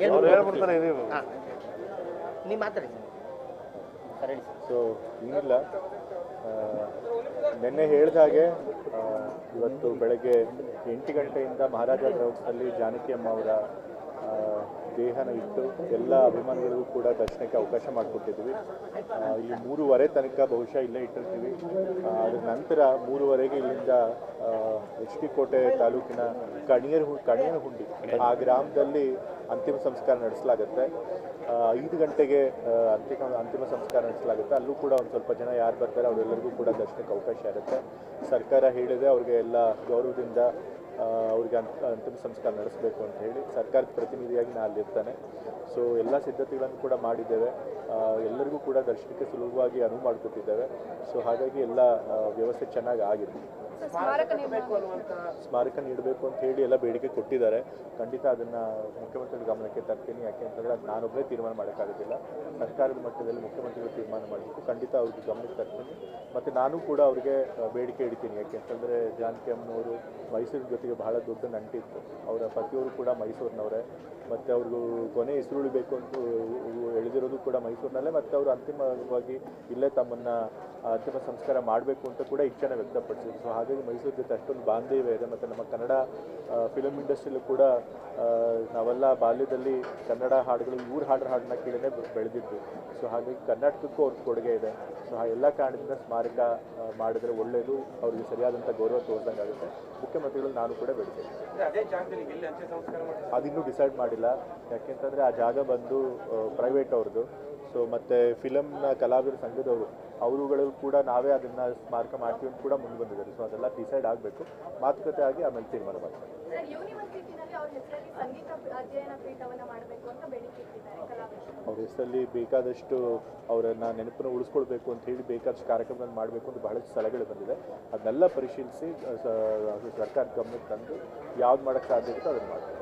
ಹೇಳ್ಬಿಡ್ತಾರೆ ನೀವು ನೀವು ಮಾತಾಡಿ ಸರ್ ಹೇಳಿ ಸೊ ಏನಿಲ್ಲ ನಿನ್ನೆ ಹೇಳಿದ ಹಾಗೆ ಇವತ್ತು ಬೆಳಗ್ಗೆ 8 ಗಂಟೆಯಿಂದ ಮಹಾರಾಜ ಗ್ರೌಂಡ್ಸ್ನಲ್ಲಿ ಜಾನಕಿ ಅಮ್ಮ ಅವರ ದೇಹನ ಇಟ್ಟು ಎಲ್ಲ ಅಭಿಮಾನಿಗಳಿಗೂ ಕೂಡ ದರ್ಶನಕ್ಕೆ ಅವಕಾಶ ಮಾಡಿಕೊಟ್ಟಿದ್ವಿ. ಇಲ್ಲಿ 3:15 ತನಕ ಬಹುಶಃ ಇಲ್ಲೇ ಇಟ್ಟಿರ್ತೀವಿ. ಅದ್ರ ನಂತರ 3:15ಗೆ ಇಲ್ಲಿಂದ ಎಚ್ ಡಿ ಕೋಟೆ ತಾಲೂಕಿನ ಕಣಿಯನಹುಂಡಿ ಆ ಗ್ರಾಮದಲ್ಲಿ ಅಂತಿಮ ಸಂಸ್ಕಾರ ನಡೆಸಲಾಗುತ್ತೆ. 5 ಗಂಟೆಗೆ ಅಂತಿಮ ಸಂಸ್ಕಾರ ನಡೆಸಲಾಗುತ್ತೆ. ಅಲ್ಲೂ ಕೂಡ ಒಂದು ಸ್ವಲ್ಪ ಜನ ಯಾರು ಬರ್ತಾರೆ ಅವರೆಲ್ಲರಿಗೂ ಕೂಡ ದರ್ಶನಕ್ಕೆ ಅವಕಾಶ ಇರುತ್ತೆ. ಸರ್ಕಾರ ಹೇಳಿದೆ ಅವ್ರಿಗೆ ಎಲ್ಲ ಗೌರವದಿಂದ ಅವ್ರಿಗೆ ಅಂತಿಮ ಸಂಸ್ಕಾರ ನಡೆಸಬೇಕು ಅಂತ ಹೇಳಿ ಸರ್ಕಾರದ ಪ್ರತಿನಿಧಿಯಾಗಿ ನಾನು ಅಲ್ಲಿರ್ತಾನೆ. ಸೊ ಎಲ್ಲ ಸಿದ್ಧತೆಗಳನ್ನು ಕೂಡ ಮಾಡಿದ್ದೇವೆ. ಎಲ್ಲರಿಗೂ ಕೂಡ ದರ್ಶನಕ್ಕೆ ಸುಲಭವಾಗಿ ಅನುವು ಮಾಡಿಕೊಟ್ಟಿದ್ದೇವೆ. ಸೊ ಹಾಗಾಗಿ ಎಲ್ಲ ವ್ಯವಸ್ಥೆ ಚೆನ್ನಾಗಿ ಆಗಿದೆ. ಸ್ಮಾರಕ ನೀಡಬೇಕು ಅಂತ ಹೇಳಿ ಎಲ್ಲ ಬೇಡಿಕೆ ಕೊಟ್ಟಿದ್ದಾರೆ. ಖಂಡಿತ ಅದನ್ನು ಮುಖ್ಯಮಂತ್ರಿಗಳ ಗಮನಕ್ಕೆ ತರ್ತೀನಿ. ಯಾಕೆಂತಂದರೆ ಅದು ನಾನೊಬ್ಬರೇ ತೀರ್ಮಾನ ಮಾಡೋಕ್ಕಾಗೋದಿಲ್ಲ. ಸರ್ಕಾರದ ಮಟ್ಟದಲ್ಲಿ ಮುಖ್ಯಮಂತ್ರಿಗಳು ತೀರ್ಮಾನ ಮಾಡಬೇಕು. ಖಂಡಿತ ಅವ್ರಿಗೆ ಗಮನಕ್ಕೆ ತರ್ತೀನಿ. ಮತ್ತು ನಾನು ಕೂಡ ಅವರಿಗೆ ಬೇಡಿಕೆ ಇಡ್ತೀನಿ. ಯಾಕೆಂತಂದರೆ ಜಾನಕಿ ಅಮ್ಮನವರು ಮೈಸೂರಿನ ಜೊತೆಗೆ ಬಹಳ ದೊಡ್ಡ ನಂಟಿತ್ತು. ಅವರ ಪತಿಯವರು ಕೂಡ ಮೈಸೂರಿನವರೇ. ಮತ್ತು ಅವ್ರಿಗೂ ಕೊನೆ ಹೆಸರುಳಿಬೇಕು ಅಂತ ಎಳೆದಿರೋದು ಕೂಡ ಮೈಸೂರಿನಲ್ಲೇ. ಮತ್ತು ಅವರು ಅಂತಿಮವಾಗಿ ಇಲ್ಲೇ ತಮ್ಮನ್ನು ಅಂತಿಮ ಸಂಸ್ಕಾರ ಮಾಡಬೇಕು ಅಂತ ಕೂಡ ಇಚ್ಛೆನ ವ್ಯಕ್ತಪಡಿಸಿದ್ರು. ಸೊ ಹಾಗಾಗಿ ಮೈಸೂರು ಜೊತೆ ಅಷ್ಟೊಂದು ಬಾಂಧವ್ಯ ಇದೆ. ಮತ್ತು ನಮ್ಮ ಕನ್ನಡ ಫಿಲಮ್ ಇಂಡಸ್ಟ್ರಿಯಲ್ಲೂ ಕೂಡ ನಾವೆಲ್ಲ ಬಾಲ್ಯದಲ್ಲಿ ಕನ್ನಡ ಹಾಡುಗಳು ಇವ್ರ ಹಾಡನ್ನ ಕೇಳಿನೇ ಬೆಳೆದಿದ್ದು. ಸೊ ಹಾಗಾಗಿ ಕರ್ನಾಟಕಕ್ಕೂ ಅವ್ರ ಕೊಡುಗೆ ಇದೆ. ಸೊ ಆ ಎಲ್ಲ ಕಾರಣದಿಂದ ಸ್ಮಾರಕ ಮಾಡಿದ್ರೆ ಒಳ್ಳೆಯದು, ಅವ್ರಿಗೆ ಸರಿಯಾದಂಥ ಗೌರವ ತೋರಿದಂಗೆ ಆಗುತ್ತೆ. ಮುಖ್ಯಮಂತ್ರಿಗಳು ನಾನು ಕೂಡ ಬೇಡ್ತೇನೆ. ಅದಿನ್ನೂ ಡಿಸೈಡ್ ಮಾಡಿಲ್ಲ. ಯಾಕೆಂತಂದರೆ ಆ ಜಾಗ ಬಂದು ಪ್ರೈವೇಟ್ ಅವ್ರದ್ದು. ಸೊ ಮತ್ತು ಫಿಲಮ್ನ ಕಲಾವಿದರ ಸಂಘದವರು ಅವರುಗಳು ಕೂಡ ನಾವೇ ಅದನ್ನು ಸ್ಮಾರಕ ಮಾಡ್ತೀವಿ ಅಂತ ಕೂಡ ಮುಂದೆ ಬಂದಿದ್ದಾರೆ. ಸೊ ಅದೆಲ್ಲ ಡಿಸೈಡ್ ಆಗಬೇಕು, ಮಾತುಕತೆ ಆಗಿ ಆಮೇಲೆ ತೀರ್ಮಾನ ಮಾಡ್ತಾರೆ. ಅವ್ರ ಹೆಸರಲ್ಲಿ ಬೇಕಾದಷ್ಟು ಅವರನ್ನು ನೆನಪನ್ನು ಉಳಿಸ್ಕೊಳ್ಬೇಕು ಅಂತ ಹೇಳಿ ಬೇಕಾದಷ್ಟು ಕಾರ್ಯಕ್ರಮಗಳನ್ನು ಮಾಡಬೇಕು ಅಂತ ಬಹಳಷ್ಟು ಸಲಹೆಗಳು ಬಂದಿದೆ. ಅದನ್ನೆಲ್ಲ ಪರಿಶೀಲಿಸಿ ಸರ್ಕಾರದ ಗಮನಕ್ಕೆ ತಂದು ಯಾವ್ದು ಮಾಡೋಕ್ಕೆ ಸಾಧ್ಯ ಇರುತ್ತೋ ಅದನ್ನು ಮಾಡ್ತೀವಿ.